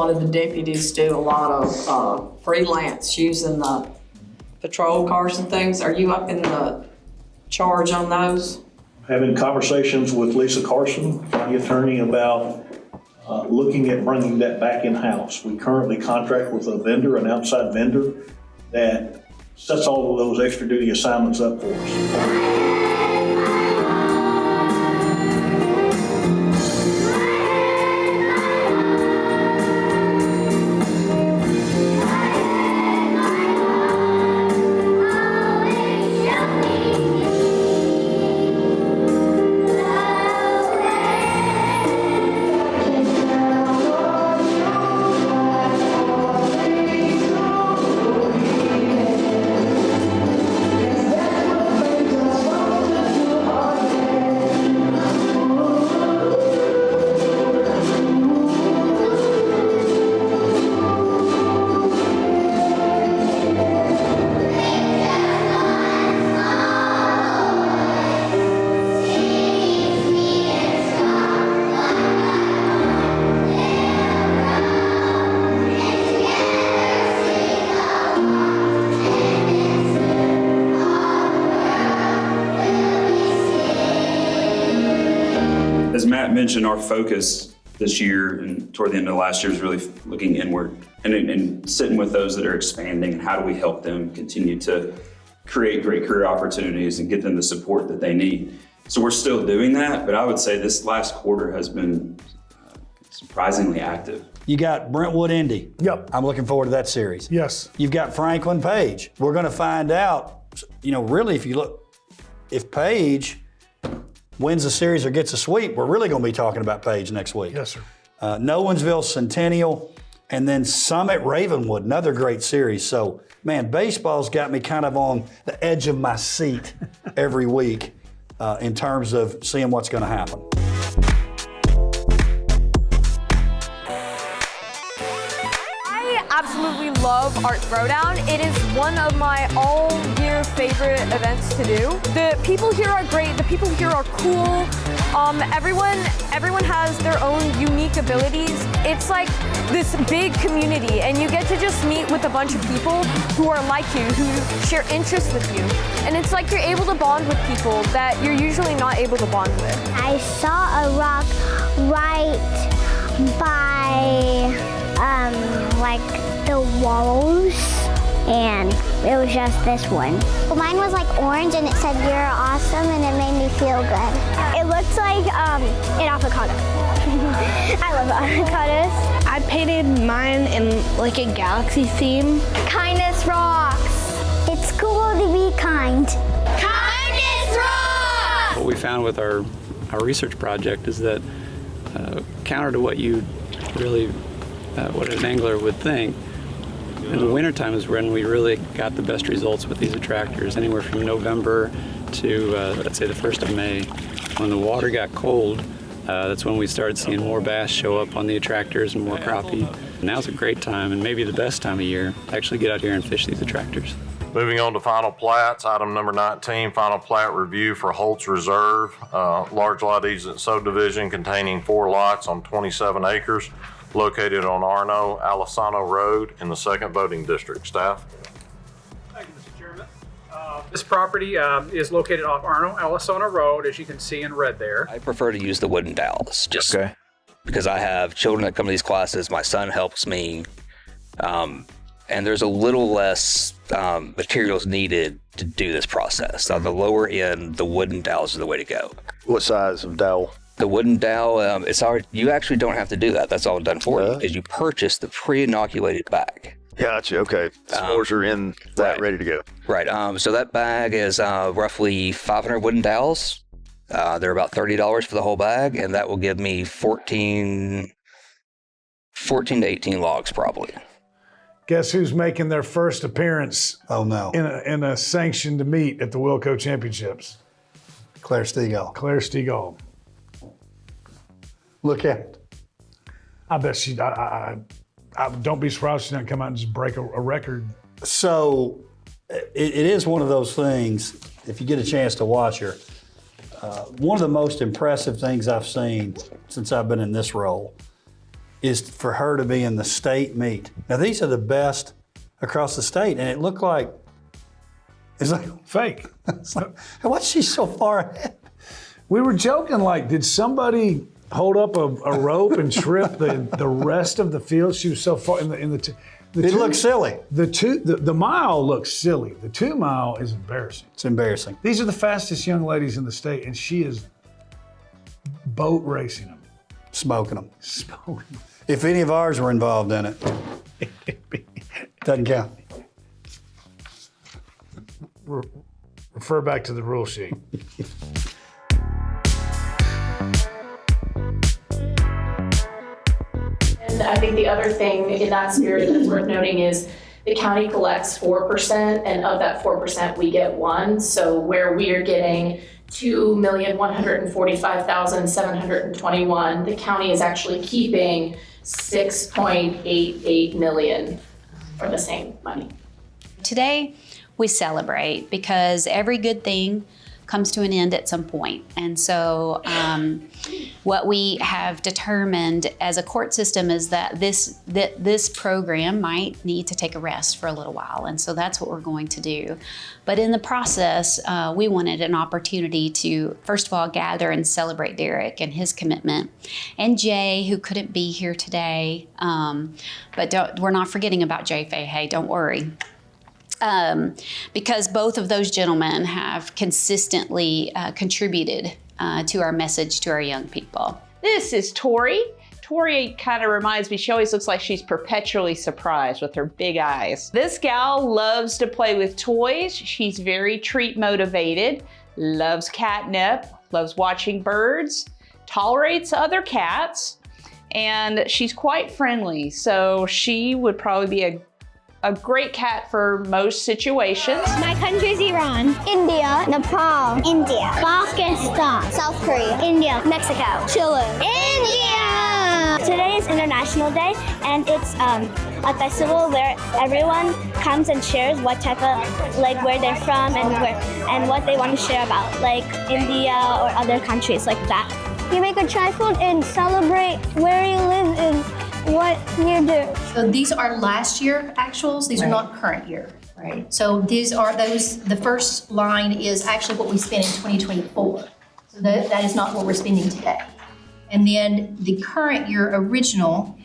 one of the deputies do a lot of freelance using the patrol cars and things. Are you up in the charge on those? Having conversations with Lisa Carson, county attorney, about looking at bringing that back in-house. We currently contract with a vendor, an outside vendor, that sets all of those extra duty assignments up for us. As Matt mentioned, our focus this year and toward the end of last year is really looking inward and sitting with those that are expanding and how do we help them continue to create great career opportunities and get them the support that they need. So we're still doing that, but I would say this last quarter has been surprisingly active. You got Brentwood Indy. Yep. I'm looking forward to that series. Yes. You've got Franklin Page. We're going to find out, really, if Page wins the series or gets a sweep, we're really going to be talking about Page next week. Yes, sir. Nolensville Centennial, and then Summit Ravenwood, another great series. So, man, baseball's got me kind of on the edge of my seat every week in terms of seeing what's going to happen. Absolutely love Art Throwdown. It is one of my all-year favorite events to do. The people here are great. The people here are cool. Everyone has their own unique abilities. It's like this big community, and you get to just meet with a bunch of people who are like you, who share interests with you. And it's like you're able to bond with people that you're usually not able to bond with. I saw a rock right by the walls, and it was just this one. Well, mine was like orange, and it said "You're awesome," and it made me feel good. It looks like an avocado. I love avocados. I painted mine in like a galaxy theme. Kindness rocks. It's cool to be kind. Kindness rocks. What we found with our research project is that counter to what you really what an angler would think, in the wintertime is when we really got the best results with these attractors. Anywhere from November to, let's say, the 1st of May. When the water got cold, that's when we started seeing more bass show up on the attractors and more crappie. Now's a great time, and maybe the best time of year, to actually get out here and fish these attractors. Moving on to final plats, item number 19, final plat review for Holtz Reserve, large lot easement subdivision containing 4 lots on 27 acres. Located on Arno Alisano Road in the 2nd Voting District. Staff? Thank you, Mr. Chairman. This property is located off Arno Alisano Road, as you can see in red there. I prefer to use the wooden dowels, just because I have children that come to these classes. My son helps me, and there's a little less materials needed to do this process. On the lower end, the wooden dowels is the way to go. What size of dowel? The wooden dowel, it's already, you actually don't have to do that. That's all done for you, because you purchase the pre-inoculated bag. Gotcha, okay. Spores are in that, ready to go. Right, so that bag is roughly 500 wooden dowels. They're about $30 for the whole bag, and that will give me 14 to 18 logs probably. Guess who's making their first appearance? Oh no! In a sanctioned meet at the Wilco Championships. Claire Stegall. Claire Stegall. Look at it. I bet she. I don't be surprised if she doesn't come out and just break a record. So it is one of those things. If you get a chance to watch her, one of the most impressive things I've seen since I've been in this role is for her to be in the state meet. Now, these are the best across the state, and it looked like, it's like, Fake. it's like, why's she so far ahead? We were joking, like, did somebody hold up a rope and trip the rest of the field? She was so far in the It looks silly. The mile looks silly. The 2 mile is embarrassing. It's embarrassing. These are the fastest young ladies in the state, and she is boat racing them. Smoking them. Smoking them. If any of ours were involved in it, doesn't count. Refer back to the rule sheet. And I think the other thing in that spirit that's worth noting is the county collects 4%, and of that 4%, we get 1. So where we are getting $2,145,721, the county is actually keeping $6.88 million for the same money. Today, we celebrate because every good thing comes to an end at some point. And so what we have determined as a court system is that this program might need to take a rest for a little while. And so that's what we're going to do. But in the process, we wanted an opportunity to, first of all, gather and celebrate Derek and his commitment. And Jay, who couldn't be here today. But we're not forgetting about Jay Fahey, don't worry. Because both of those gentlemen have consistently contributed to our message to our young people. This is Tori. Tori kind of reminds me, she always looks like she's perpetually surprised with her big eyes. This gal loves to play with toys. She's very treat motivated, loves catnip, loves watching birds, tolerates other cats, and she's quite friendly. So she would probably be a great cat for most situations. My country is Iran, India, Nepal, India, Pakistan, South Korea, India, Mexico, Chile, India. Today is International Day, and it's a festival where everyone comes and shares what type of, like, where they're from and what they want to share about, like India or other countries like that. You make a trifle and celebrate where you live and what you do. So these are last year actuals. These are not current year. Right. So these are the first line is actually what we spent in 2024. So that is not what we're spending today. And then the current year original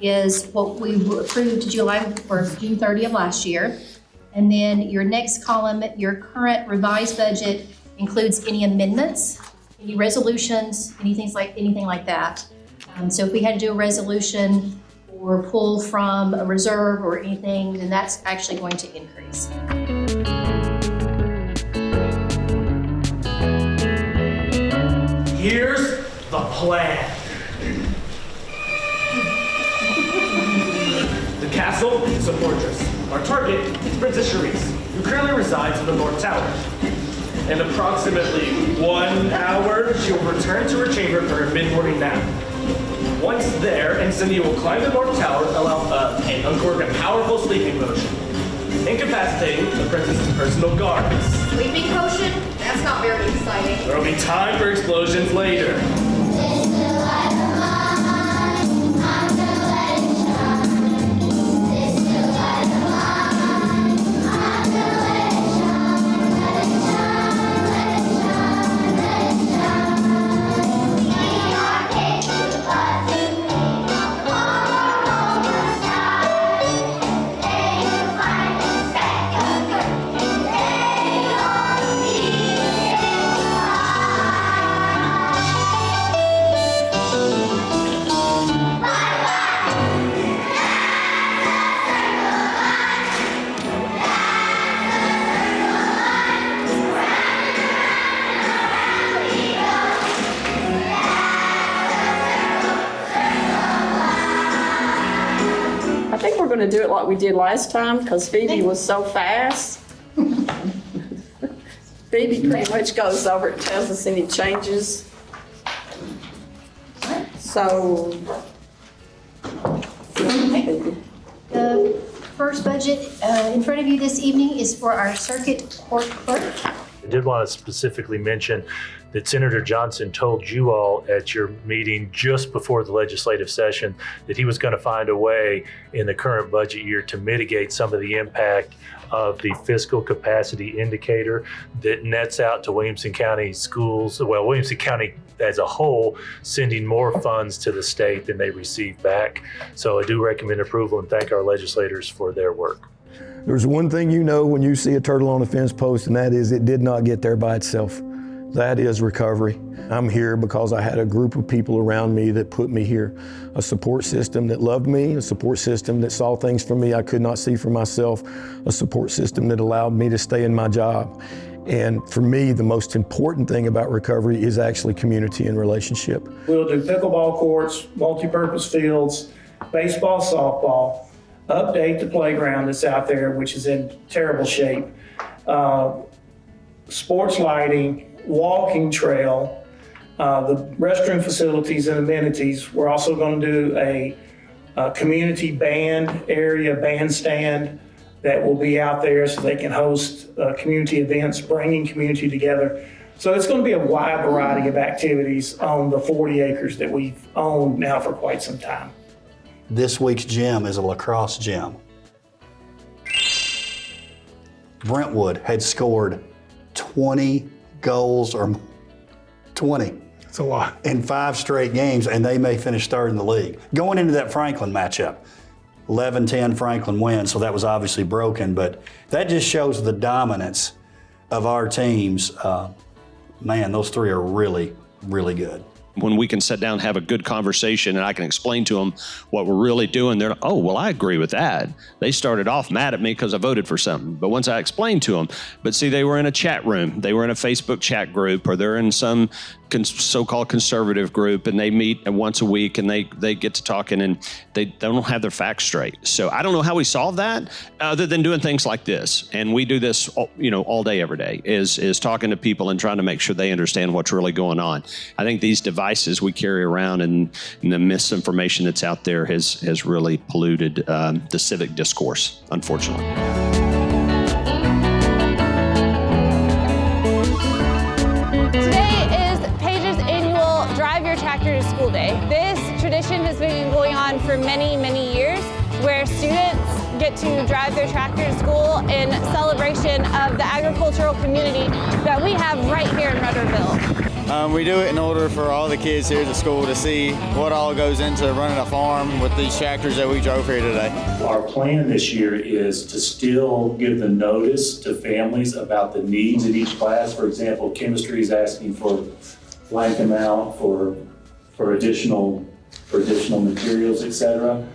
is what we approved June 30 of last year. And then your next column, your current revised budget includes any amendments, any resolutions, anything like that. So if we had to do a resolution or pull from a reserve or anything, then that's actually going to increase. Here's the plan. The castle is a fortress. Our target is Princess Charisse, who currently resides in the North Tower. In approximately 1 hour, she will return to her chamber for her mid-morning nap. Once there, Incendia will climb the North Tower and uncork a powerful sleeping potion, incapacitating the princess's personal guards. Sleeping potion? That's not very exciting. There will be time for explosions later. Going to do it like we did last time because Phoebe was so fast. Phoebe pretty much goes over and tells us any changes. So, the first budget in front of you this evening is for our circuit court clerk. did want to specifically mention that Senator Johnson told you all at your meeting just before the legislative session that he was going to find a way in the current budget year to mitigate some of the impact of the fiscal capacity indicator that nets out to Williamson County schools, well, Williamson County as a whole, sending more funds to the state than they receive back. So I do recommend approval and thank our legislators for their work. There's one thing you know when you see a turtle on a fence post, and that is it did not get there by itself. That is recovery. I'm here because I had a group of people around me that put me here. A support system that loved me, a support system that saw things for me I could not see for myself, a support system that allowed me to stay in my job. And for me, the most important thing about recovery is actually community and relationship. We'll do pickleball courts, multi-purpose fields, baseball, softball, update the playground that's out there, which is in terrible shape, sports lighting, walking trail, the restroom facilities and amenities. We're also going to do a community band area, bandstand that will be out there so they can host community events, bringing community together. So it's going to be a wide variety of activities on the 40 acres that we've owned now for quite some time. This week's gym is a lacrosse gym. Brentwood had scored 20 goals or 20. That's a lot. In 5 straight games, and they may finish third in the league. Going into that Franklin matchup, 11-10 Franklin wins, so that was obviously broken, but that just shows the dominance of our teams. Man, those 3 are really, really good. When we can sit down and have a good conversation and I can explain to them what we're really doing, they're like, oh, well, I agree with that. They started off mad at me because I voted for something. But once I explained to them, but see, they were in a chat room, they were in a Facebook chat group, or they're in some so-called conservative group, and they meet once a week and they get to talking, and they don't have their facts straight. So I don't know how we solve that other than doing things like this. And we do this, all day, every day, is talking to people and trying to make sure they understand what's really going on. I think these devices we carry around and the misinformation that's out there has really polluted the civic discourse, unfortunately. School Day. This tradition has been going on for many, many years, where students get to drive their tractor to school in celebration of the agricultural community that we have right here in Rudderville. We do it in order for all the kids here at the school to see what all goes into running a farm with these tractors that we drove here today. Our plan this year is to still give the notice to families about the needs at each class. For example, chemistry is asking for blank amount for additional materials, etc.,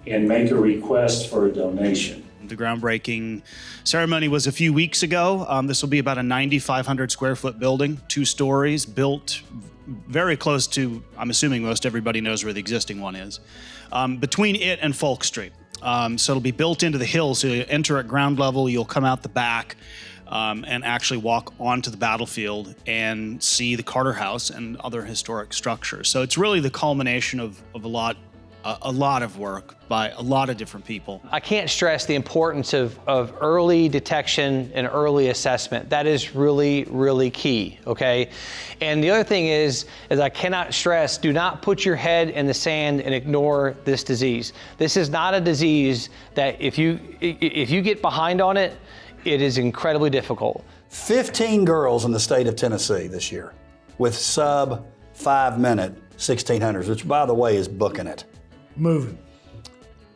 and make a request for a donation. The groundbreaking ceremony was a few weeks ago. This will be about a 9,500 square foot building, 2 stories, built very close to, I'm assuming most everybody knows where the existing one is, between it and Folk Street. So it'll be built into the hill, so you enter at ground level, you'll come out the back, and actually walk onto the battlefield and see the Carter House and other historic structures. So it's really the culmination of a lot of work by a lot of different people. I can't stress the importance of early detection and early assessment. That is really, really key, okay? And the other thing is I cannot stress, do not put your head in the sand and ignore this disease. This is not a disease that if you get behind on it, it is incredibly difficult. 15 girls in the state of Tennessee this year with sub 5-minute 1600s, which by the way is booking it. Moving.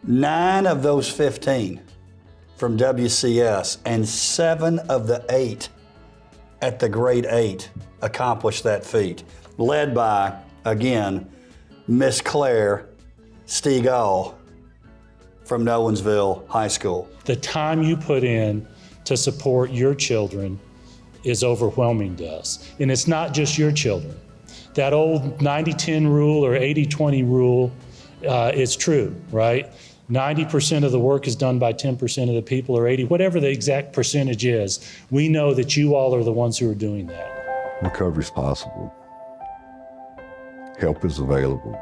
9 of those 15 from WCS and 7 of the 8 at the grade 8 accomplished that feat, led by, again, Miss Claire Stegall from Nolensville High School. The time you put in to support your children is overwhelming to us. And it's not just your children. That old 90-10 rule or 80-20 rule is true, right? 90% of the work is done by 10% of the people, or 80, whatever the exact percentage is. We know that you all are the ones who are doing that. Recovery is possible. Help is available.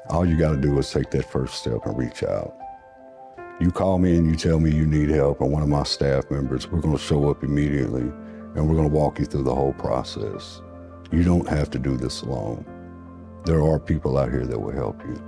All you got to do is take that first step and reach out. You call me and you tell me you need help, and one of my staff members, we're going to show up immediately, and and we're going to walk you through the whole process. You don't have to do this alone. There are people out here that will help you.